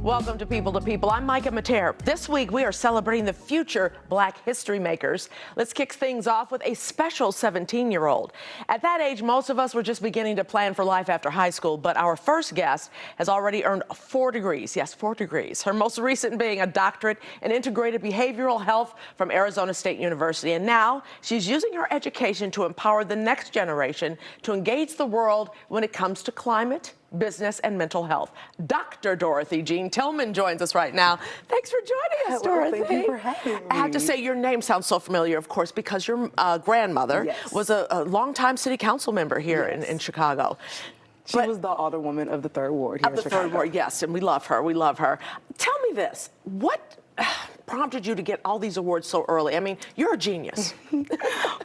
Welcome to People. I'm Micah Mater. This week, we are celebrating the future Black history makers. Let's kick things off with a special 17-year-old. At that age, most of us were just beginning to plan for life after high school, but our first guest has already earned 4 degrees. Yes, 4 degrees. Her most recent being a doctorate in integrated behavioral health from Arizona State University. And now she's using her education to empower the next generation to engage the world when it comes to climate, business, and mental health. Dr. Dorothy Jean Tillman joins us right now. Thanks for joining us, Dorothy. Thank you for having me. I have to say, your name sounds so familiar, of course, because your grandmother was a longtime city council member here in Chicago. She was the alderwoman of the 3rd Ward here in Chicago. Of the 3rd Ward, yes, and we love her. We love her. Tell me this. What prompted you to get all these awards so early? I mean, you're a genius.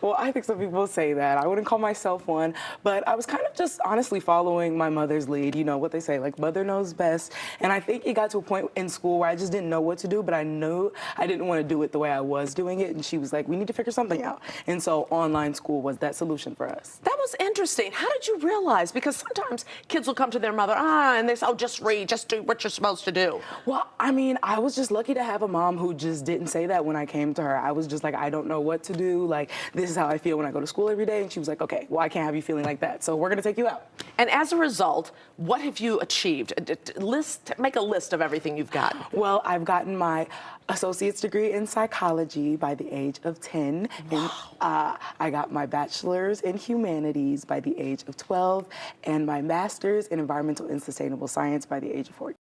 Well, I think some people say that. I wouldn't call myself one, but I was kind of just honestly following my mother's lead. You know what they say, like, mother knows best. And I think it got to a point in school where I just didn't know what to do, but I knew I didn't want to do it the way I was doing it. And she was like, we need to figure something out. And so online school was that solution for us. That was interesting. How did you realize? Because sometimes kids will come to their mother, and they say, oh, just read, just do what you're supposed to do. Well, I mean, I was just lucky to have a mom who just didn't say that when I came to her. I was just like, I don't know what to do. Like, this is how I feel when I go to school every day. And she was like, okay, well, I can't have you feeling like that. So we're going to take you out. And as a result, what have you achieved? Make a list of everything you've gotten. Well, I've gotten my associate's degree in psychology by the age of 10. Wow. And I got my bachelor's in humanities by the age of 12, and my master's in environmental and sustainable science by the age of 14.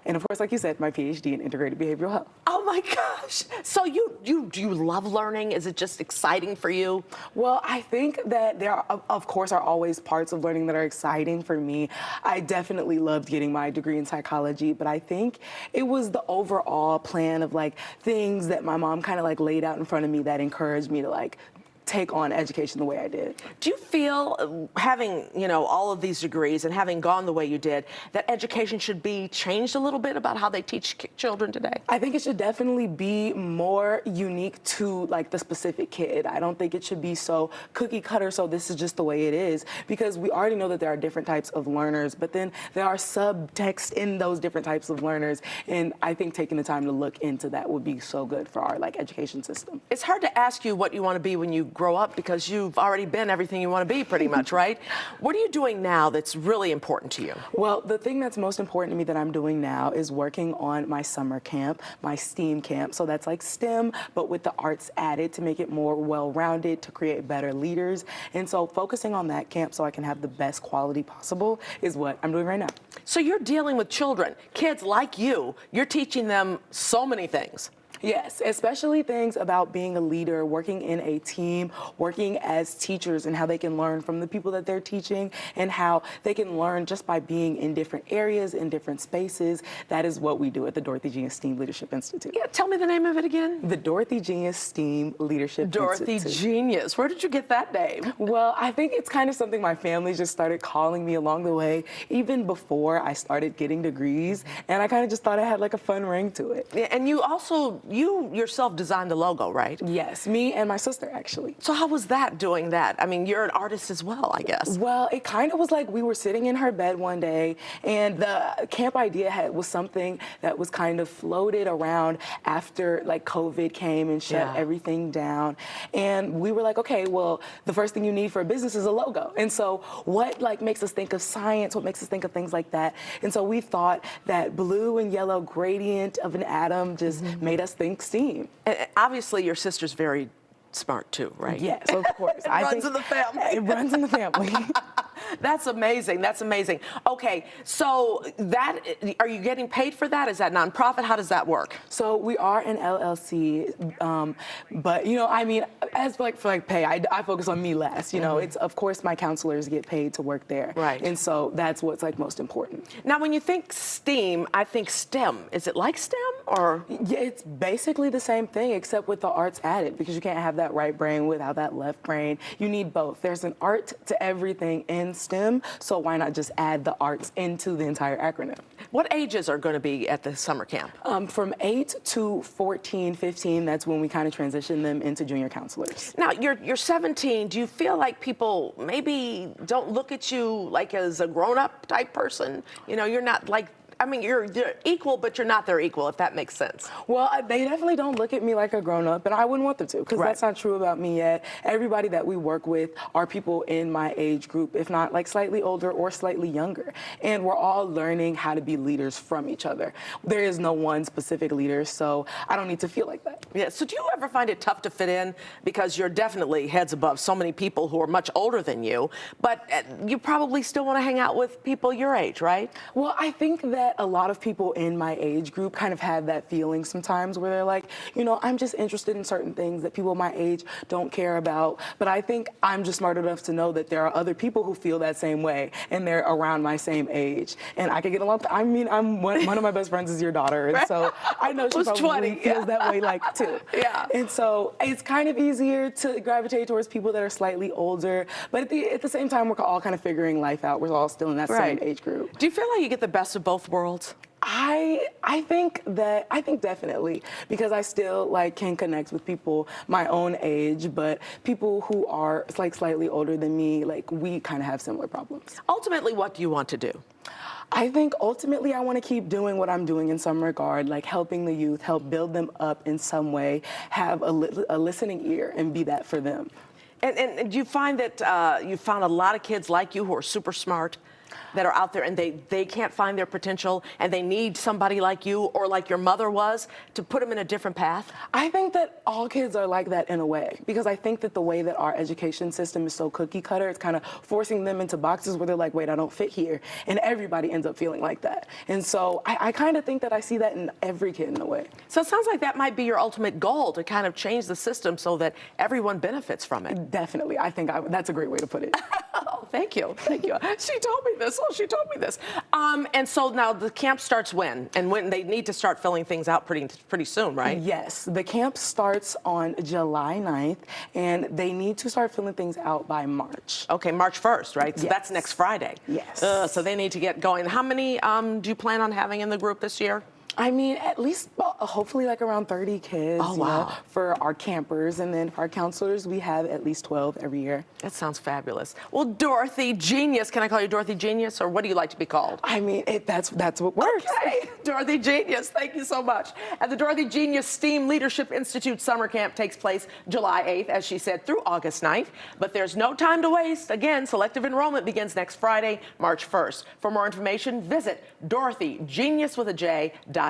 And of course, like you said, my PhD in integrated behavioral health. Oh my gosh. So do you love learning? Is it just exciting for you? Well, I think that there are, of course, are always parts of learning that are exciting for me. I definitely loved getting my degree in psychology, but I think it was the overall plan of like things that my mom kind of like laid out in front of me that encouraged me to like take on education the way I did. Do you feel, having, all of these degrees and having gone the way you did, that education should be changed a little bit about how they teach children today? I think it should definitely be more unique to like the specific kid. I don't think it should be so cookie cutter, so this is just the way it is, because we already know that there are different types of learners, but then there are subtext in those different types of learners, and I think taking the time to look into that would be so good for our like education system. It's hard to ask you what you want to be when you grow up, because you've already been everything you want to be pretty much, right? What are you doing now that's really important to you? Well, the thing that's most important to me that I'm doing now is working on my summer camp, my STEAM camp. So that's like STEM, but with the arts added to make it more well-rounded, to create better leaders. And so focusing on that camp so I can have the best quality possible is what I'm doing right now. So you're dealing with children, kids like you. You're teaching them so many things. Yes, especially things about being a leader, working in a team, working as teachers, and how they can learn from the people that they're teaching, and how they can learn just by being in different areas, in different spaces. That is what we do at the Dorothy Jean STEAM Leadership Institute. Yeah, tell me the name of it again. The Dorothy Jean STEAM Leadership Institute. Dorothy Genius. Where did you get that name? Well, I think it's kind of something my family just started calling me along the way, even before I started getting degrees, and I kind of just thought it had like a fun ring to it. Yeah, and you yourself designed the logo, right? Yes, me and my sister, actually. So how was that, doing that? I mean, you're an artist as well, I guess. Well, it kind of was like we were sitting in her bed one day, and the camp idea was something that was kind of floated around after like COVID came and shut everything down. And we were like, okay, well, the first thing you need for a business is a logo. And so what like makes us think of science, what makes us think of things like that? And so we thought that blue and yellow gradient of an atom just made us think STEAM. Obviously, your sister's very smart too, right? Yes, of course. It runs in the family. It runs in the family. That's amazing. That's amazing. Okay, so are you getting paid for that? Is that nonprofit? How does that work? So we are an LLC, but I mean, as for pay, I focus on me last. It's of course my counselors get paid to work there, right? And so that's what's like most important. Now, when you think STEAM, I think STEM. Is it like STEM or? Yeah, it's basically the same thing except with the arts added, because you can't have that right brain without that left brain. You need both. There's an art to everything in STEM, so why not just add the arts into the entire acronym? What ages are going to be at the summer camp? From 8 to 14, 15, that's when we kind of transition them into junior counselors. Now, you're 17. Do you feel like people maybe don't look at you like as a grown-up type person? You're not like, I mean, you're equal, but you're not their equal, if that makes sense. Well, they definitely don't look at me like a grown-up, and I wouldn't want them to, because that's not true about me yet. Everybody that we work with are people in my age group, if not like slightly older or slightly younger. And we're all learning how to be leaders from each other. There is no one specific leader, so I don't need to feel like that. Yeah, so do you ever find it tough to fit in? Because you're definitely heads above so many people who are much older than you, but you probably still want to hang out with people your age, right? Well, I think that a lot of people in my age group kind of have that feeling sometimes where they're like, you know, I'm just interested in certain things that people my age don't care about. But I think I'm just smart enough to know that there are other people who feel that same way, and they're around my same age. And I can get along. I mean, one of my best friends is your daughter, and so I know she probably 20, feels that way like too. Yeah. And so it's kind of easier to gravitate towards people that are slightly older. But at the same time, we're all kind of figuring life out. We're all still in that same age group. Do you feel like you get the best of both worlds? I think definitely, because I still like can connect with people my own age, but people who are like slightly older than me, like we kind of have similar problems. Ultimately, what do you want to do? I think ultimately I want to keep doing what I'm doing in some regard, like helping the youth, help build them up in some way, have a listening ear and be that for them. And do you find that you found a lot of kids like you who are super smart that are out there and they can't find their potential and they need somebody like you or like your mother was to put them in a different path? I think that all kids are like that in a way, because I think that the way that our education system is so cookie cutter, it's kind of forcing them into boxes where they're like, wait, I don't fit here. And everybody ends up feeling like that. And so I kind of think that I see that in every kid in a way. So it sounds like that might be your ultimate goal, to kind of change the system so that everyone benefits from it. Definitely. I think that's a great way to put it. Oh, thank you. Thank you. She told me this. Oh, she told me this. And so now the camp starts when? And when they need to start filling things out pretty soon, right? Yes. The camp starts on July 9th, and they need to start filling things out by March. Okay, March 1st, right? So that's next Friday. Yes. So they need to get going. How many do you plan on having in the group this year? I mean, at least hopefully like around 30 kids. Oh, wow. You know, for our campers, and then for our counselors, we have at least 12 every year. That sounds fabulous. Well, Dorothy Genius, can I call you Dorothy Genius, or what do you like to be called? I mean, that's what works. Okay, Dorothy Genius, thank you so much. And the Dorothy Genius STEAM Leadership Institute Summer Camp takes place July 8th, as she said, through August 9th. But there's no time to waste. Again, selective enrollment begins next Friday, March 1st. For more information, visit DorothyGeniusWithAJ.com.